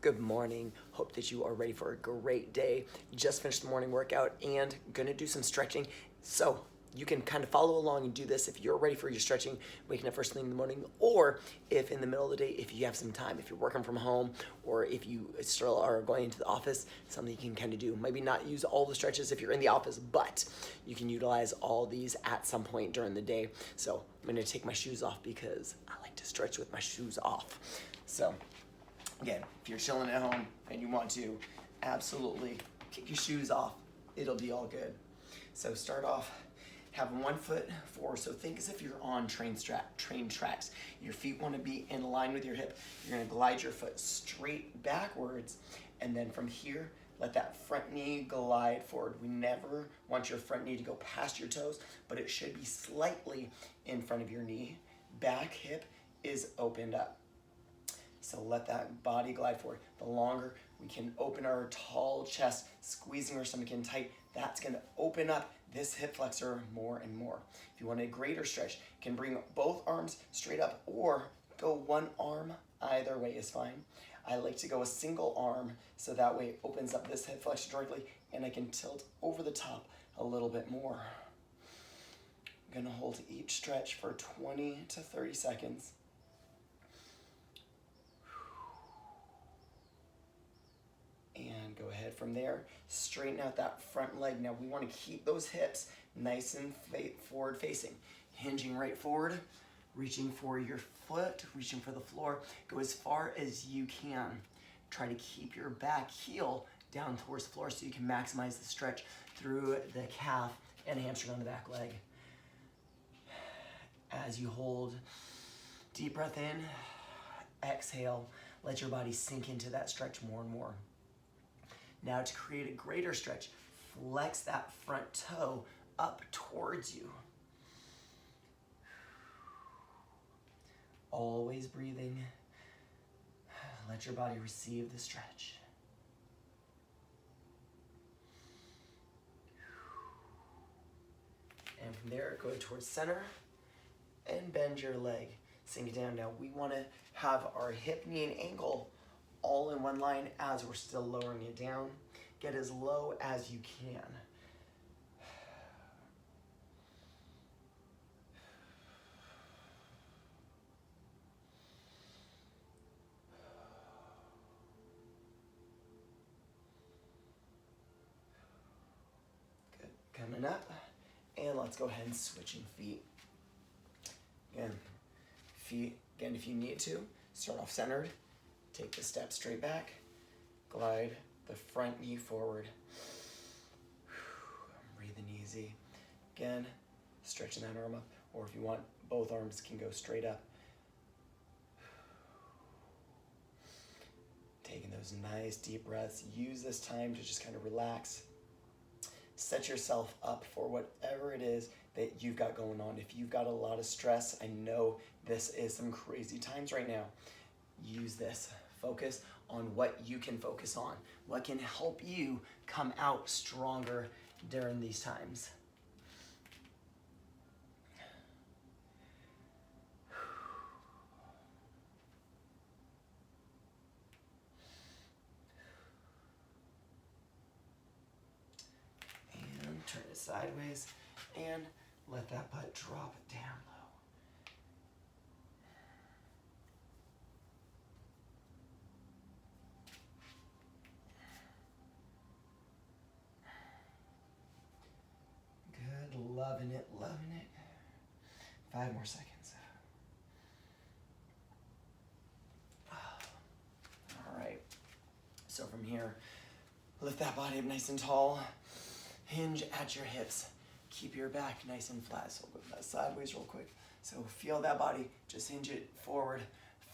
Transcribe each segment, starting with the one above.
Good morning. Hope that you are ready for a great day. Just finished the morning workout and gonna do some stretching. So you can kind of follow along and do this if you're ready for your stretching, waking up first thing in the morning, or if in the middle of the day, if you have some time, if you're working from home, or if you still are going into the office, something you can kind of do. Maybe not use all the stretches if you're in the office, but you can utilize all these at some point during the day. So I'm gonna take my shoes off because I like to stretch with my shoes off. So again, if you're chilling at home and you want to, absolutely kick your shoes off. It'll be all good. So start off having one foot forward. So think as if you're on train tracks. Your feet want to be in line with your hip. You're going to glide your foot straight backwards, and then from here, let that front knee glide forward. We never want your front knee to go past your toes, but it should be slightly in front of your knee. Back hip is opened up. So let that body glide forward. The longer we can open our tall chest, squeezing our stomach in tight, that's gonna open up this hip flexor more and more. If you want a greater stretch, you can bring both arms straight up or go one arm, either way is fine. I like to go a single arm so that way it opens up this hip flexor directly and I can tilt over the top a little bit more. I'm gonna hold each stretch for 20 to 30 seconds. And go ahead from there, straighten out that front leg. Now we want to keep those hips nice and forward facing. Hinging right forward, reaching for your foot, reaching for the floor. Go as far as you can. Try to keep your back heel down towards the floor so you can maximize the stretch through the calf and hamstring on the back leg. As you hold, deep breath in, exhale, let your body sink into that stretch more and more. Now to create a greater stretch, flex that front toe up towards you. Always breathing. Let your body receive the stretch. And from there, go towards center and bend your leg. Sink it down. Now we want to have our hip, knee, and ankle all in one line as we're still lowering it down. Get as low as you can. Good. Coming up, and let's go ahead and switching feet. Again, if you need to, start off centered. Take the step straight back, glide the front knee forward. Breathing easy. Again, stretching that arm up, or if you want, both arms can go straight up. Taking those nice deep breaths. Use this time to just kind of relax. Set yourself up for whatever it is that you've got going on. If you've got a lot of stress, I know this is some crazy times right now. Use this. Focus on what you can focus on, what can help you come out stronger during these times. And turn it sideways and let that butt drop down low. Loving it, loving it. 5 more seconds. All right. So from here, lift that body up nice and tall. Hinge at your hips. Keep your back nice and flat. So we'll go that sideways real quick. So feel that body. Just hinge it forward,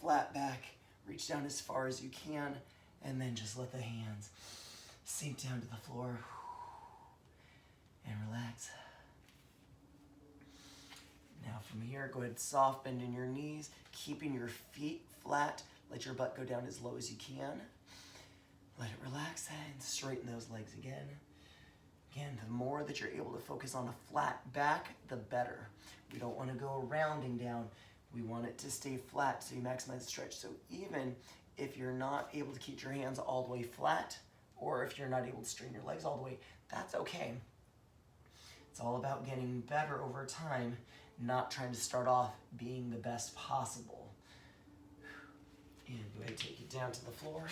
flat back. Reach down as far as you can, and then just let the hands sink down to the floor and relax. Now from here, go ahead, soft bend in your knees, keeping your feet flat. Let your butt go down as low as you can. Let it relax and straighten those legs again. Again, the more that you're able to focus on a flat back, the better. We don't want to go rounding down. We want it to stay flat so you maximize the stretch. So even if you're not able to keep your hands all the way flat, or if you're not able to straighten your legs all the way, that's okay. It's all about getting better over time, not trying to start off being the best possible. And go ahead and take it down to the floor,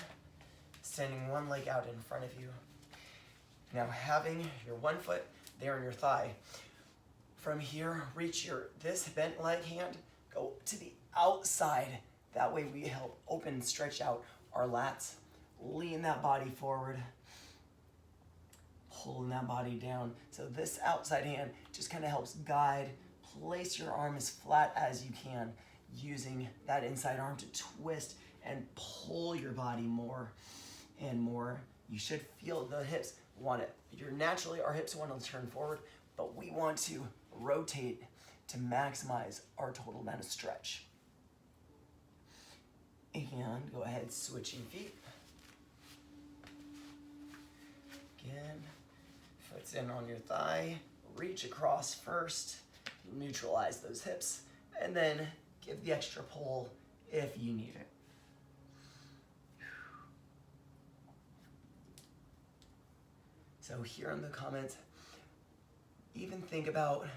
standing one leg out in front of you. Now having your one foot there in your thigh. From here, reach this bent leg hand, go to the outside. That way we help open and stretch out our lats. Lean that body forward. Pulling that body down. So this outside hand just kind of helps guide. Place your arm as flat as you can, using that inside arm to twist and pull your body more and more. You should feel the hips want it. Our hips want to turn forward, but we want to rotate to maximize our total amount of stretch. And go ahead, switching feet. Again, foot's in on your thigh. Reach across first, neutralize those hips, and then give the extra pull if you need it. So here in the comments, even think about,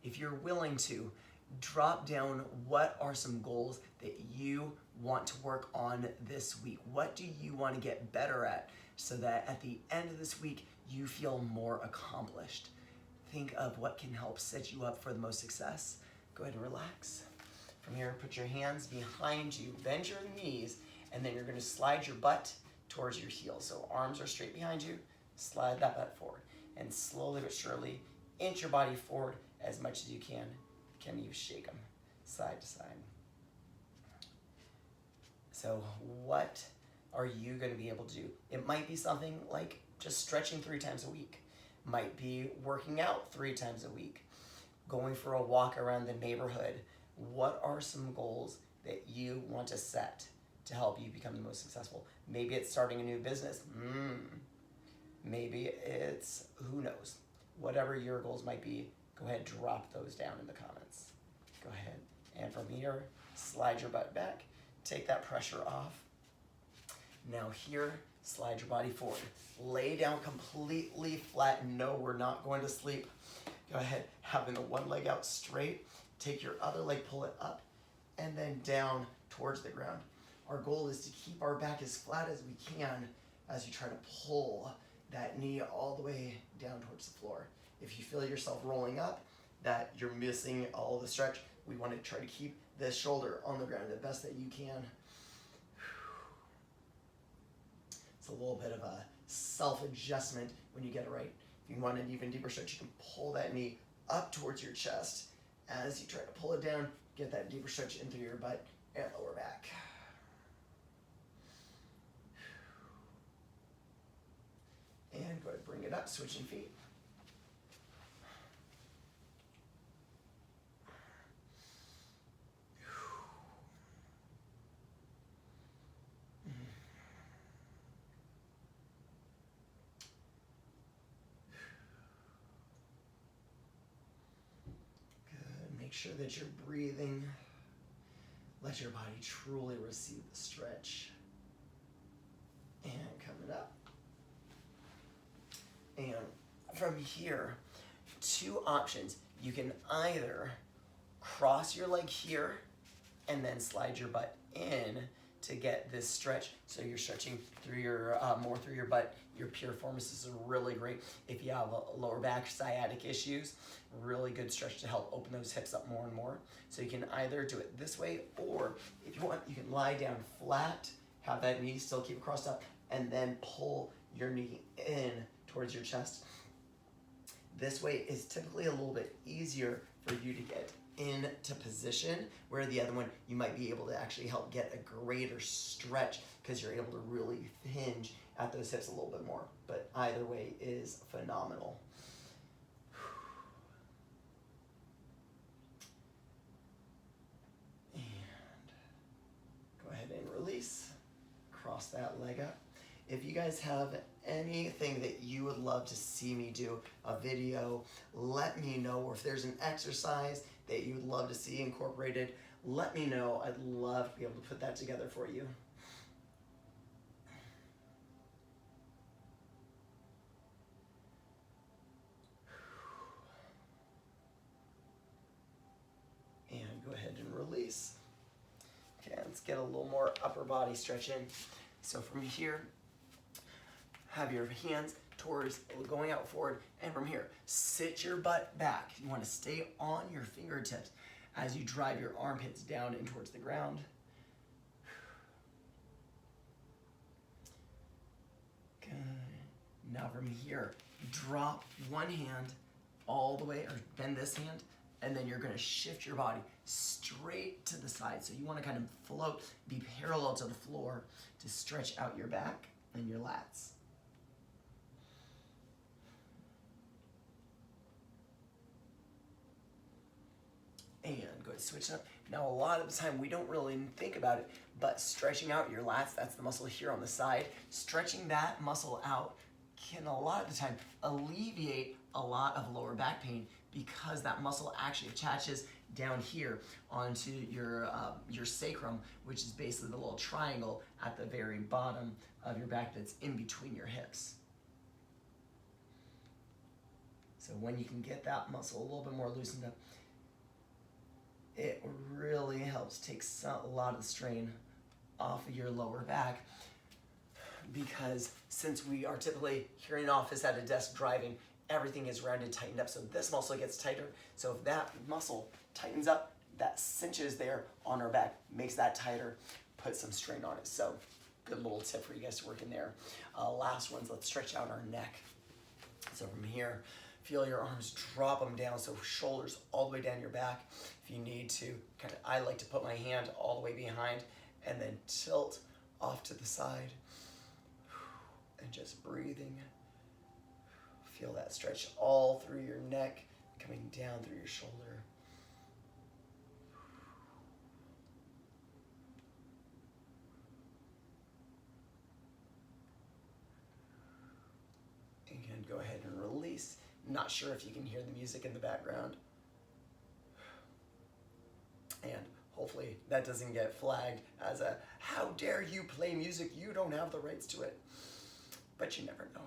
if you're willing to, drop down what are some goals that you want to work on this week. What do you want to get better at so that at the end of this week you feel more accomplished? Think of what can help set you up for the most success. Go ahead and relax. From here, put your hands behind you, bend your knees, and then you're going to slide your butt towards your heels. So arms are straight behind you, slide that butt forward, and slowly but surely inch your body forward as much as you can. Can you shake them side to side? So what are you going to be able to do? It might be something like just stretching 3 times a week. Might be working out 3 times a week. Going for a walk around the neighborhood. What are some goals that you want to set to help you become the most successful? Maybe it's starting a new business. Maybe it's, who knows? Whatever your goals might be, go ahead, drop those down in the comments. Go ahead, and from here, slide your butt back, take that pressure off. Now here, slide your body forward. Lay down completely flat. No, we're not going to sleep. Go ahead, having the one leg out straight, take your other leg, pull it up, and then down towards the ground. Our goal is to keep our back as flat as we can as you try to pull that knee all the way down towards the floor. If you feel yourself rolling up, that you're missing all the stretch, we want to try to keep this shoulder on the ground the best that you can. It's a little bit of a self-adjustment when you get it right. If you want an even deeper stretch, you can pull that knee up towards your chest. As you try to pull it down, get that deeper stretch into your butt and lower back. And go ahead and bring it up, switching feet. Make sure that you're breathing. Let your body truly receive the stretch. And coming up. And from here, 2 options. You can either cross your leg here and then slide your butt in to get this stretch. So you're stretching through your more through your butt. Your piriformis is really great if you have lower back sciatic issues. Really good stretch to help open those hips up more and more. So you can either do it this way, or if you want, you can lie down flat, have that knee still keep crossed up, and then pull your knee in towards your chest. This way is typically a little bit easier for you to get into position, where the other one you might be able to actually help get a greater stretch because you're able to really hinge at those hips a little bit more. But either way is phenomenal. And go ahead and release. Cross that leg up. If you guys have anything that you would love to see me do, a video, let me know. Or if there's an exercise that you would love to see incorporated, let me know. I'd love to be able to put that together for you. let's get a little more upper body stretch in. So from here, have your hands towards going out forward, and from here, sit your butt back. You want to stay on your fingertips as you drive your armpits down in towards the ground. Good. Now from here, drop one hand all the way, or bend this hand, and then you're going to shift your body straight to the side. So you want to kind of float, be parallel to the floor to stretch out your back and your lats. And go ahead, switch it up. Now, a lot of the time we don't really think about it, but stretching out your lats, that's the muscle here on the side, stretching that muscle out can a lot of the time alleviate a lot of lower back pain because that muscle actually attaches down here onto your sacrum, which is basically the little triangle at the very bottom of your back that's in between your hips. So when you can get that muscle a little bit more loosened up, it really helps take a lot of the strain off of your lower back, because since we are typically here in an office at a desk driving, everything is rounded, tightened up, so this muscle gets tighter. So if that muscle tightens up, that cinches there on our back, makes that tighter, put some strain on it. So good little tip for you guys to work in there. Last ones, let's stretch out our neck. So from here, feel your arms, drop them down, so shoulders all the way down your back. If you need to, I like to put my hand all the way behind and then tilt off to the side. And just breathing. Feel that stretch all through your neck, coming down through your shoulder. And go ahead and release. Not sure if you can hear the music in the background. And hopefully that doesn't get flagged as a, how dare you play music, you don't have the rights to it. But you never know.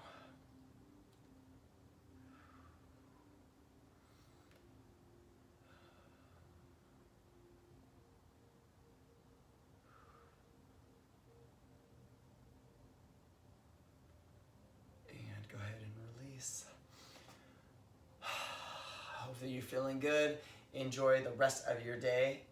And go ahead and release. Hopefully you're feeling good. Enjoy the rest of your day.